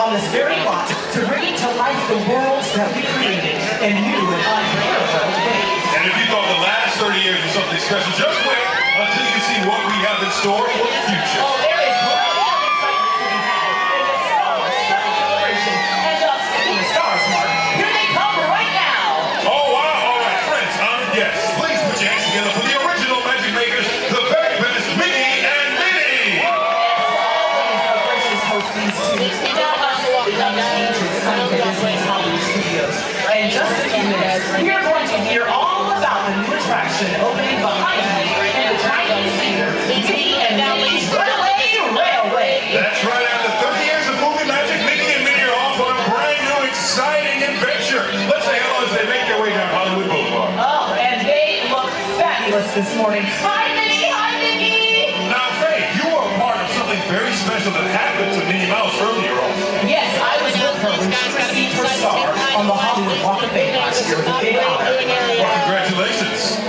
on this very lot to bring to life the worlds that we created in new and unparalleled ways. And if you thought the last 30 years was something special, just wait until you see what we have in store for the future. Oh, there is plenty of excitement to be had in this summer celebration. And just speaking of stars, Mark, here they come right now. Oh, wow. All right, friends, honored guests, please put your hands together for the original Magic Makers, the very best Minnie and Minnie. In just a few minutes, we are going to hear all about the new attraction opening behind me in the Chinese Theater, Minnie and Minnie's Railway. That's right. After 30 years of movie magic, Minnie and Minnie are off on a brand new, exciting adventure. Let's say hello as they make their way down Hollywood Boulevard. Oh, and they look fabulous this morning. Hi, Minnie! Hi, Mickey! Now, Faye, you were a part of something very special that happened to Minnie Mouse earlier on. Yes, I was with her when she received her star on the Hollywood Walk of Fame last year with a big honor. Well, congratulations.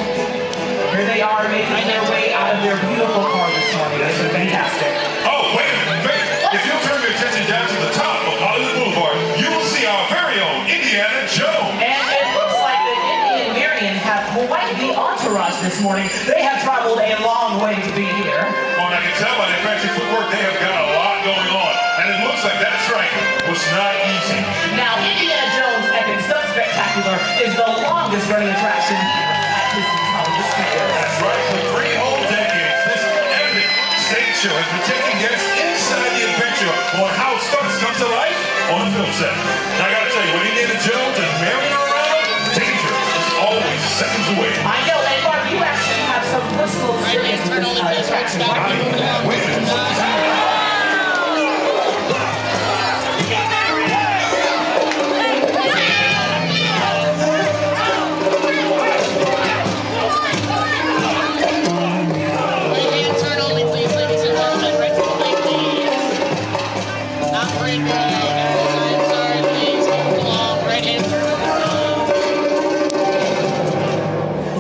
Here they are making their way out of their beautiful car this morning. This is fantastic. Oh, wait a minute, Faye. If you'll turn your attention down to the top of Hollywood Boulevard, you will see our very own Indiana Jones. And it looks like that Minnie and Marion have quite the entourage this morning. They have traveled a long way to be here. Oh, and I can tell by their fancy footwork, they have got a lot going on. And it looks like that strike was not easy. Now, Indiana Jones Epic Stunt Spectacular is the longest running attraction here at Disney's Hollywood Studios. That's right, for 3 whole decades, this epic stage show has been taking guests inside the adventure on how stunts come to life on a film set. Now, I gotta tell you, when Indiana Jones and Marion are around, danger is always seconds away. I know, and Mark, you actually have some personal experience with this attraction. Wait a minute.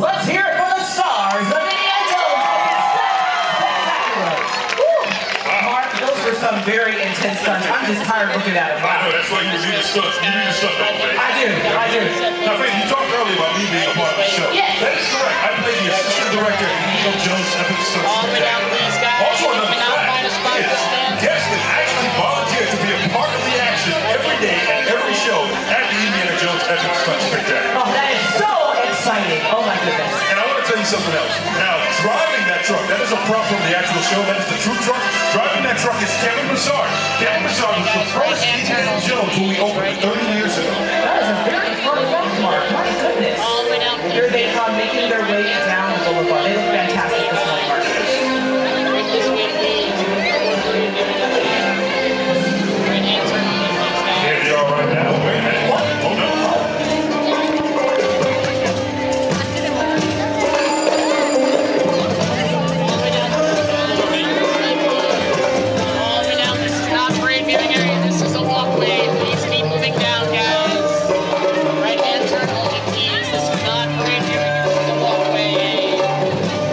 Let's hear it for the stars of Indiana Jones Spectacular. Mark, those were some very intense stunts. I'm just tired looking at them. I know, that's why you do the stuff. You do the stuff that way. I do. Now, Faith, you talked earlier about me being a part of the show. Yes. That is correct. I play the assistant director at Indiana Jones Epic Stunt Spectacular. Also, another fact is guests can actually volunteer to be a part of the action every day at every show at the Indiana Jones Epic Stunt Spectacular. Oh, that is so exciting. Oh, my goodness. And I want to tell you something else. Now, driving that truck, that is a prop from the actual show. That is the true truck. Driving that truck is Kevin Broussard. Kevin Broussard was the first Indiana Jones when we opened 30 years ago. That is a very fun fact, Mark. My goodness. Here they come making their way down the boulevard. They look fantastic this morning, Mark. Here they are right now. Wait a minute. What? Oh, no. This is a walkway. Please keep moving down, guys. Right-hand turn only, please. This is not parade viewing. This is a walkway.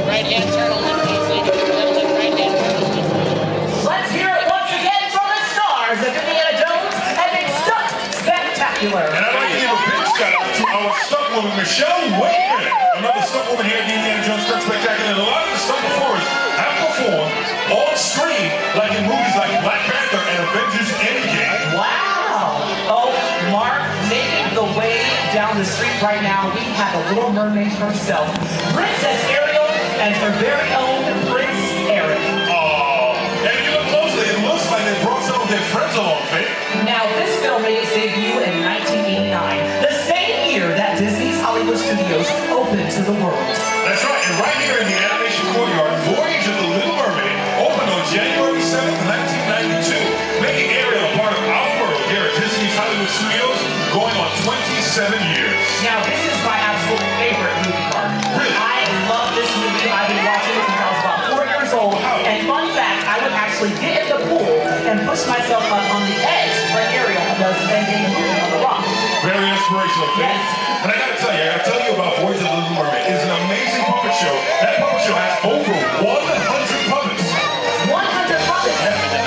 Right-hand turn only, please. Ladies and gentlemen, right-hand turn only, please. Let's hear it once again from the stars of Indiana Jones Epic Stunt Spectacular. And I'd like to give a big shout out to our stunt woman, Michelle Wayman. Another stunt woman here at the Indiana Jones Stunt Spectacular. And a lot of the stunt performers have performed on screen, like in movies like Black Panther and Avengers Endgame. Wow. Oh, Mark, making the way down the street right now, we have a Little Mermaid herself, Princess Ariel, and her very own Prince Eric. Oh, and if you look closely, it looks like they brought some of their friends along, Faith. Now, this film made its debut in 1989, the same year that Disney's Hollywood Studios opened to the world. That's right, and right here in the animation courtyard, Voyage of the Little Mermaid opened on January 7th, 1992, making Ariel a part of our world here at Disney's Hollywood Studios, going on 27 years. Now, this is my absolute favorite movie, Mark. Really? I love this movie. I've been watching it since I was about 4 years old. And fun fact, I would actually get in the pool and push myself up on the edge like Ariel does bending the movie on the rock. Very inspirational, Faith. Yes. And I gotta tell you about Voyage of the Little Mermaid. It's an amazing puppet show. That puppet show has over 100 puppets. 100 puppets.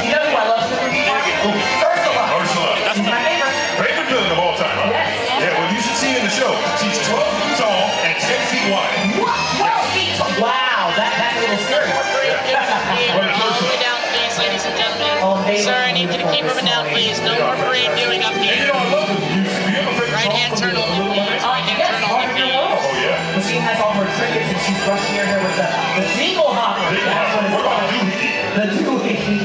You know who I love in the movie, Mark? Ursula. Ursula. moving down, please. No more parade doing up And you here. know, I love the music. Do you have a favorite Right song hand from turn the only, Little please. Mermaid? Right hand Yes, turn part only, of your please. role. Oh, yeah. Machine has all her trinkets and she's brushing her hair with the dingle hopper. Big That's what one. it's What about called. Doohickey? The doohickey.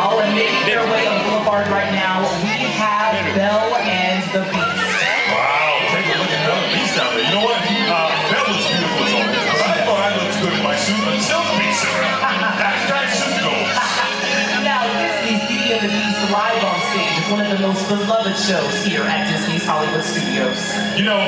Oh, and making their way on Boulevard right now, we have Belle and the Beast. Wow, take a look at Bella Beast down there. You know what? Belle looks beautiful as always. But I thought I looked good in my suit until the Beast around. Hashtag suit goals. Now, Disney's Beauty and the Beast live on stage is one of the most beloved shows here at Disney's Hollywood Studios. You know,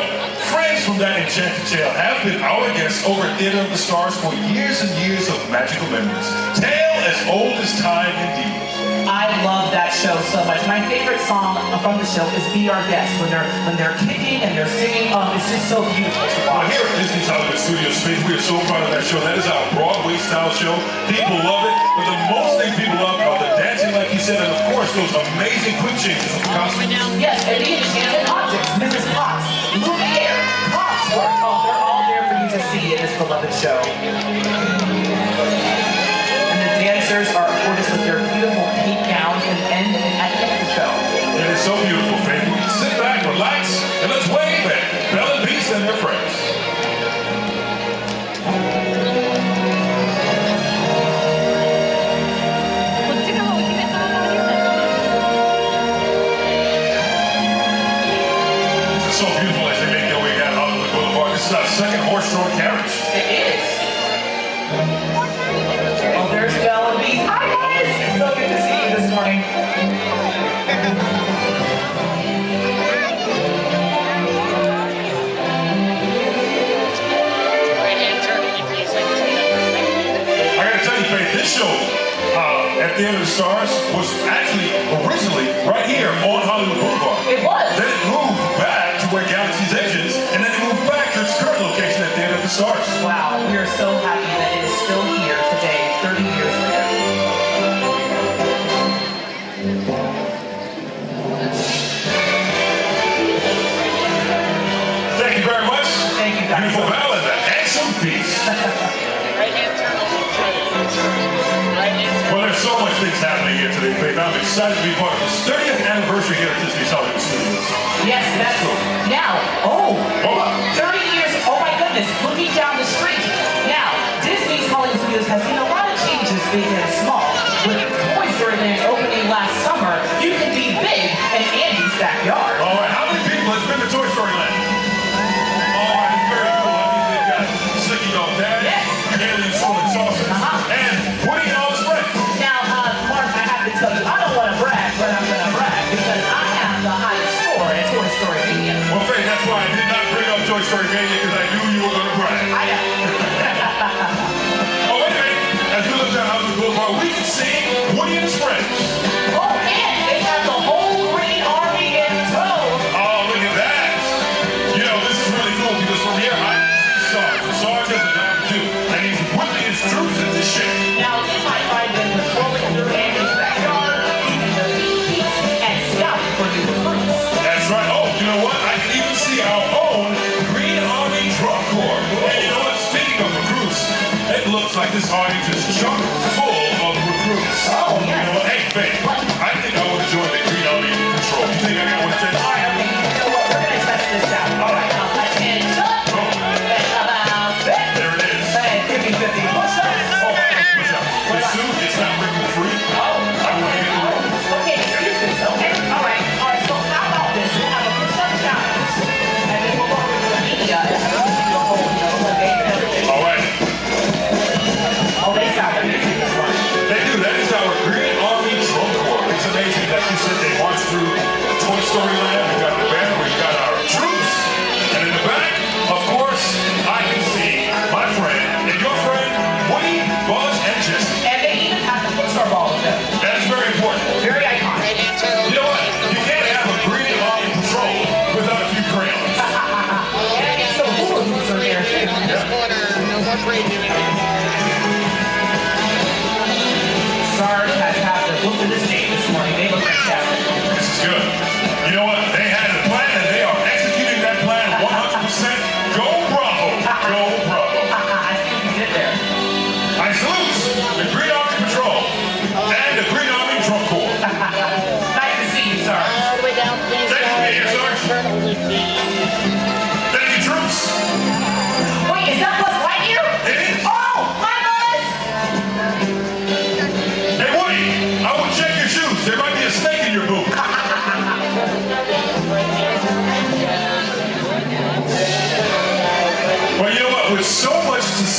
friends from that enchanted tale have been our guests over at Theater of the Stars for years and years of magical memories. Tale as old as time indeed. I love that show so much. My favorite song from the show is "Be Our Guest." When they're kicking and they're singing, it's just so beautiful to Well, watch. here at Disney's Hollywood Studios space, we are so proud of that show. That is our Broadway-style show. People love it, but the most thing people love are the dancing, like you said, and of course those amazing quick changes of the All the way costumes. down. Yes, and the enchanted objects, Mrs. Potts, Lumiere, Cotsworth. Oh, they're all there for you to see in this beloved show. And the dancers are gorgeous with their beautiful pink gowns and at the end of the show. It is so beautiful, Faith. Sit back, relax, and let's wave at Belle and Beast and their friends. This is so beautiful as they make their way down Hollywood Boulevard. This is our second horse-drawn carriage. It is. Oh, there's Belle and Beast. Hi, guys. It's so good to see you this morning. Right hand turn only, please. I gotta tell you, Faith, this show at Theater of the Stars was actually originally right here on Hollywood Boulevard. It was. Then it moved back to where Galaxy's Edge is, and then it moved back to its current location at Theater of the Stars. Wow, we are so happy that it is still here today, 30 years later. Thank you very much. Thank you, guys. Beautiful Belle and the handsome Beast. Right hand turn only, please. Right hand turn. Well, there's so much things happening here today, Faith. I'm excited to be part of this 30th anniversary here at Disney's Hollywood Studios. Yes, that's now. Oh, 30 years. Oh my goodness, looking down the street. Now, Disney's Hollywood Studios has seen a lot of changes, big and small. With Toy Story Land opening last summer, you can be big in Andy's backyard. All right, how many people has been to Toy Story Land? All right, very cool. I mean, they've got Slinky Dog Dad, Yes. Alien Soul and Saucer, and Woody and all his friends. Now, Mark, I have to tell you, I don't want to brag, but I'm going to brag because I have the highest score at Toy Story Mania. Well, Faith, that's why I did not bring up Toy Story Mania, because I knew you were going to brag. I know. Oh, wait a minute. As we look down Hollywood Boulevard, we can see Woody and his friends. Oh, and they have the whole Green Army in tow. Oh, look at that. You know, this is really cool, because from here, I see Sarge. And Sarge has a job to do, and he's whipping his troops into shape. Now, you might find them patrolling through Andy's backyard, eating their beats, and scouting for new recruits. That's right. Oh, you know what? I can even see our own Green Army Drum Corps. And you know what? Speaking of recruits, it looks like this audience is chock full of recruits. Oh, yes. You know what? Hey, babe, I think I want to join the Green Army Patrol. You think I got what it takes? All right, okay, you know what? We're going to test this out. All right, attention. And about this. There it is. And 50-50 push-ups. Oh, push up. This suit, it's not wrinkle free. Oh, I want to get the rope. okay, excuses, okay? All right, so how about this? We'll have a push-up challenge, and then we'll go over to the media and have the whole, the game and everything. All right. Oh, they sound amazing this one. They do. That is our Green Army Drum Corps.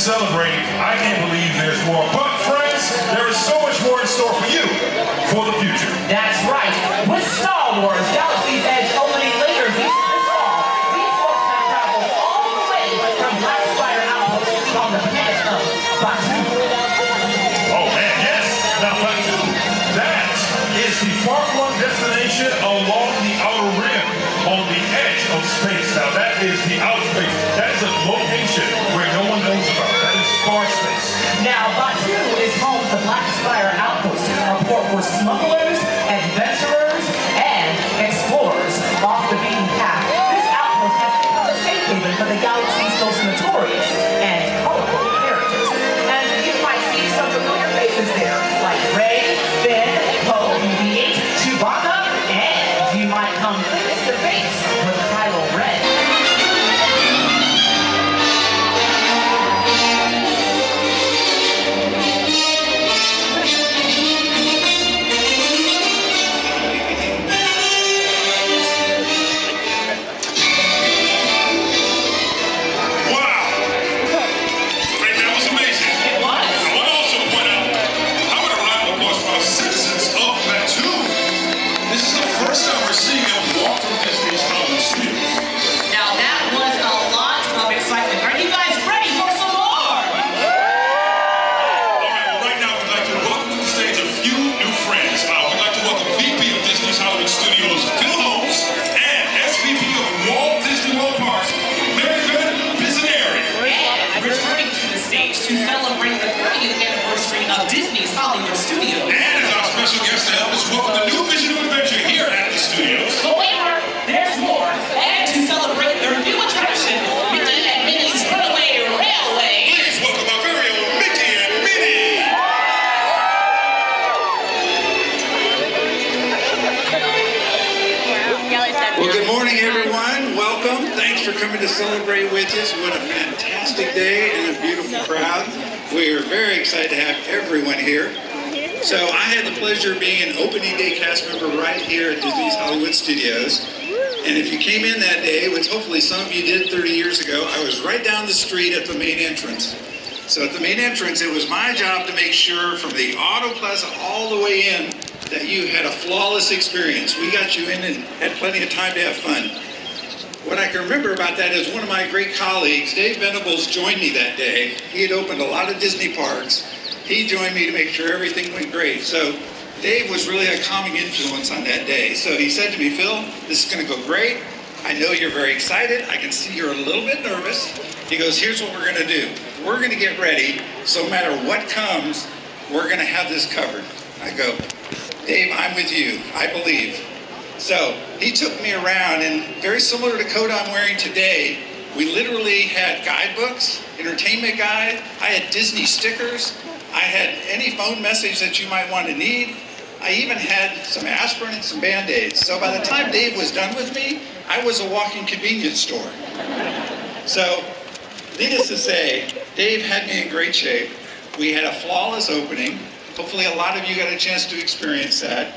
celebrating. I can't believe there's more. But friends, there is so much more in store for you for the future. That's right. With Star Wars Galaxy's Edge opening later this fall, these folks have traveled all the way from Black Spider Outpost on the planet of Batuu. Oh man, yes. Now Batuu, that is the far-flung destination along the outer rim on the edge of space. Now that is the outer space. That is a location where no one knows about. That is far space. Now, Batuu is home to Black Spire Outpost, a port for smugglers, adventurers, and explorers off the beaten path. This outpost has become a safe haven for the galaxy's most notorious and colorful characters. And you might see some familiar faces there, like Rey, Finn, Poe, BB-8, Chewbacca, and you might come face to face with Kylo Ren. To celebrate the 30th anniversary of Disney's Hollywood Studios. And as our special guest to help us welcome the new Vision of Adventure here at the studios. However, there's more. And to celebrate their new attraction, Mickey and Minnie's Runaway Railway. Please welcome our very own Mickey and Minnie. Well, good morning, everyone. Welcome. Thanks for coming to celebrate with us. What a fantastic day and a beautiful crowd. We are very excited to have everyone here. So I had the pleasure of being an opening day cast member right here at Disney's Hollywood Studios. And if you came in that day, which hopefully some of you did 30 years ago, I was right down the street at the main entrance. So at the main entrance, it was my job to make sure from the Auto Plaza all the way in that you had a flawless experience. We got you in and had plenty of time to have fun. What I can remember about that is one of my great colleagues, Dave Venables, joined me that day. He had opened a lot of Disney parks. He joined me to make sure everything went great. So Dave was really a calming influence on that day. So he said to me, Phil, this is going to go great. I know you're very excited. I can see you're a little bit nervous. He goes, here's what we're going to do. We're going to get ready. So no matter what comes, we're going to have this covered. I go, Dave, I'm with you. I believe. So he took me around, and very similar to the coat I'm wearing today, we literally had guidebooks, entertainment guide. I had Disney stickers. I had any phone message that you might want to need. I even had some aspirin and some Band-Aids. So by the time Dave was done with me, I was a walking convenience store. So needless to say, Dave had me in great shape. We had a flawless opening. Hopefully a lot of you got a chance to experience that.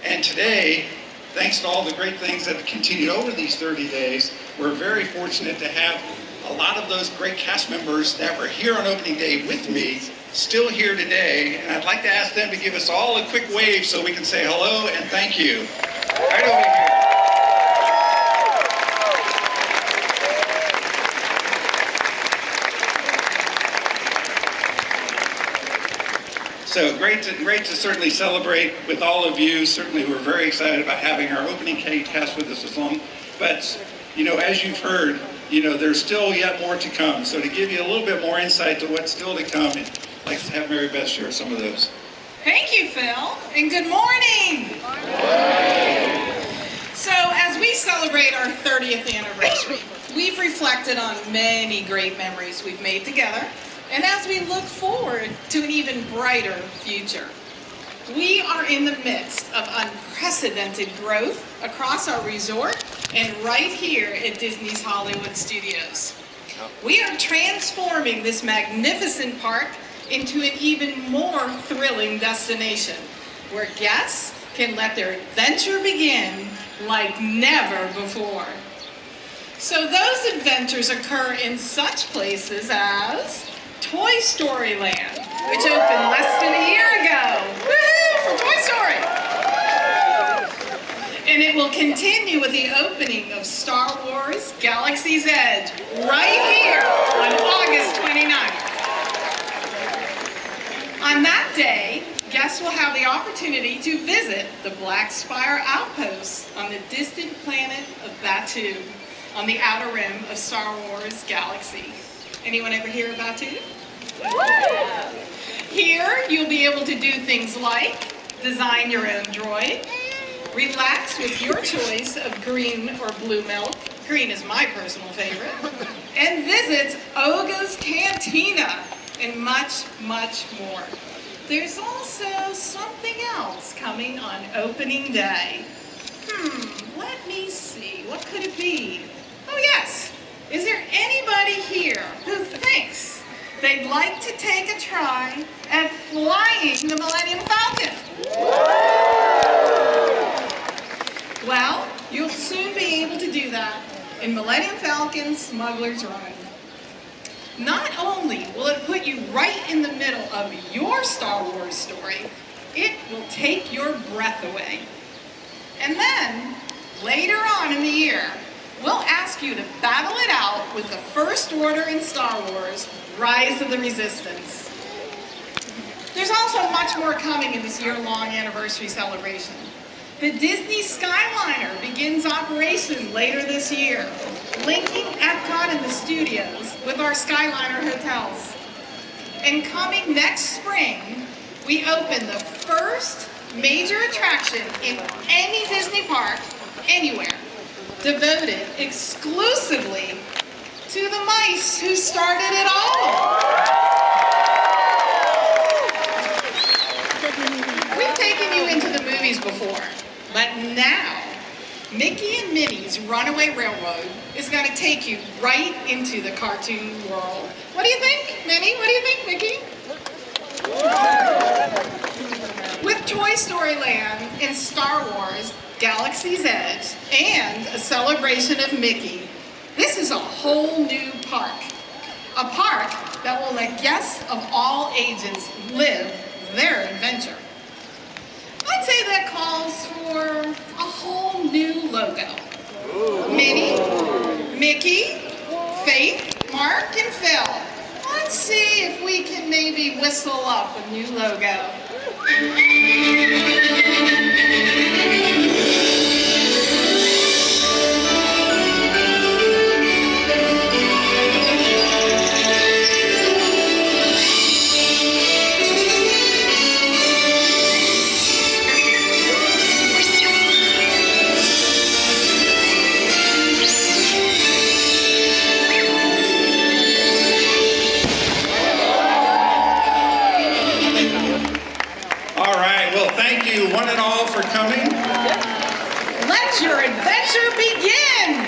And today, thanks to all the great things that have continued over these 30 days, we're very fortunate to have a lot of those great cast members that were here on opening day with me still here today. And I'd like to ask them to give us all a quick wave so we can say hello and thank you. Right over here. So great to certainly celebrate with all of you. Certainly we're very excited about having our opening cast with us as long. But, you know, as you've heard, you know, there's still yet more to come. So to give you a little bit more insight to what's still to come, I'd like to have Mary Beth share some of those. Thank you, Phil, and good morning. So as we celebrate our 30th anniversary, we've reflected on many great memories we've made together. And as we look forward to an even brighter future, we are in the midst of unprecedented growth across our resort and right here at Disney's Hollywood Studios. We are transforming this magnificent park into an even more thrilling destination where guests can let their adventure begin like never before. So those adventures occur in such places as Toy Story Land, which opened less than a year ago. Woohoo for Toy Story! And it will continue with the opening of Star Wars Galaxy's Edge right here on August 29th. On that day, guests will have the opportunity to visit the Black Spire Outpost on the distant planet of Batuu on the outer rim of Star Wars Galaxy. Anyone ever hear of Batuu? Here, you'll be able to do things like design your own droid, relax with your choice of green or blue milk, green is my personal favorite, and visit Oga's Cantina, and much, much more. There's also something else coming on opening day. Let me see, what could it be? Oh yes, is there anybody here who thinks they'd like to take a try at flying the Millennium Falcon? Well, you'll soon be able to do that in Millennium Falcon Smuggler's Run. Not only will it put you right in the middle of your Star Wars story, it will take your breath away. And then, later on in the year, we'll ask you to battle it out with the First Order in Star Wars, Rise of the Resistance. There's also much more coming in this year-long anniversary celebration. The Disney Skyliner begins operation later this year, linking Epcot and the studios with our Skyliner hotels. And coming next spring, we open the first major attraction in any Disney park, anywhere, devoted exclusively to the mice who started it all. We've taken you into the movies before, but now, Mickey and Minnie's Runaway Railroad is going to take you right into the cartoon world. What do you think, Minnie? What do you think, Mickey? With Toy Story Land and Star Wars Galaxy's Edge and a celebration of Mickey, this is a whole new park. A park that will let guests of all ages live their adventure. I'd say that calls for a whole new logo. Minnie, Mickey, Faith, Mark, and Phil. Let's see if we can maybe whistle up a new logo. One and all for coming. Let your adventure begin!